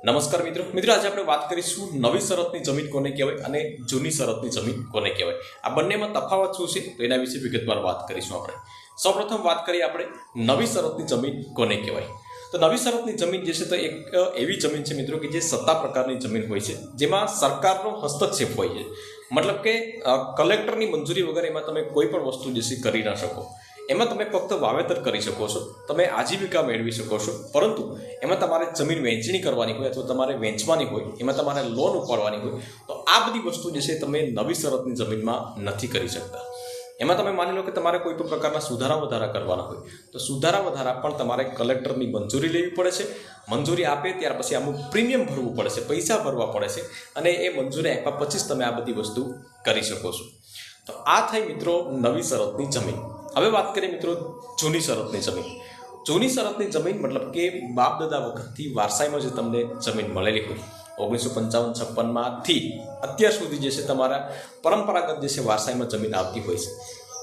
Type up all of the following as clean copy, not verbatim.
નમસ્કાર મિત્રો આજે આપણે વાત કરીશું નવી શરતની જમીન કોને કહેવાય અને જૂની શરતની જમીન કોને કહેવાય. આ બંનેમાં તફાવત શું છે તો એના વિશે વિગતવાર વાત કરીશું. આપણે સૌપ્રથમ વાત કરીએ આપણે નવી શરતની જમીન કોને કહેવાય. તો નવી શરતની જમીન જે છે તો એક એવી જમીન છે મિત્રો કે જે સત્તા પ્રકારની જમીન હોય છે, જેમાં સરકારનો હસ્તક્ષેપ હોય છે. મતલબ કે કલેક્ટરની મંજૂરી વગર એમાં તમે કોઈ પણ વસ્તુ જે છે કરી ના શકો. એમાં તમે ફક્ત વાવેતર કરી શકો છો, તમે આજીવિકા મેળવી શકો છો, પરંતુ એમાં તમારે જમીન વહેંચણી કરવાની હોય અથવા તમારે વેચવાની હોય, એમાં તમારે લોન ઉપાડવાની હોય, તો આ બધી વસ્તુ જે છે તમે નવી શરતની જમીનમાં નથી કરી શકતા. એમાં તમે માની લો કે તમારે કોઈ પણ પ્રકારના સુધારા વધારા કરવાના હોય તો સુધારા વધારા પણ તમારે કલેક્ટરની મંજૂરી લેવી પડે છે. મંજૂરી આપે ત્યાર પછી અમુક પ્રીમિયમ ભરવું પડે છે, પૈસા ભરવા પડે છે, અને એ મંજૂરી આપ્યા પછી જ તમે આ બધી વસ્તુ કરી શકો છો. તો આ થઈ મિત્રો નવી શરતની જમીન. હવે વાત કરીએ મિત્રો જૂની શરતની જમીન. જૂની શરતની જમીન મતલબ કે બાપ દાદા વખતથી વારસાઈમાં જે તમને જમીન મળેલી હોય, 1955-56માંથી અત્યાર સુધી જે છે તમારા પરંપરાગત જે છે વારસાઈમાં જમીન આવતી હોય છે,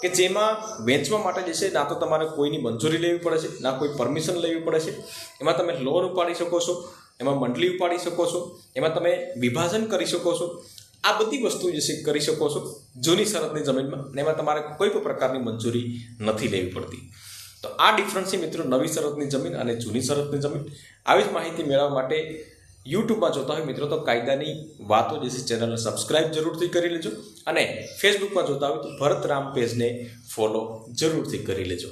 કે જેમાં વેચવા માટે જે છે ના તો તમારે કોઈની મંજૂરી લેવી પડે છે, ના કોઈ પરમિશન લેવી પડે છે. એમાં તમે લોન ઉપાડી શકો છો, એમાં મંડળી ઉપાડી શકો છો, એમાં તમે વિભાજન કરી શકો છો. આ બધી વસ્તુ જે છે કરી શકો છો જૂની શરતની જમીનમાં, અને એમાં તમારે કોઈ પણ પ્રકારની મંજૂરી નથી લેવી પડતી. તો આ ડિફરન્સ છે મિત્રો નવી શરતની જમીન અને જૂની શરતની જમીન. આવી જ માહિતી મેળવવા માટે યુટ્યુબમાં જોતા હોય મિત્રો તો કાયદાની વાતો જે છે ચેનલને સબસ્ક્રાઇબ જરૂરથી કરી લેજો, અને ફેસબુકમાં જોતા હોય તો ભરત રામ પેજને ફોલો જરૂરથી કરી લેજો.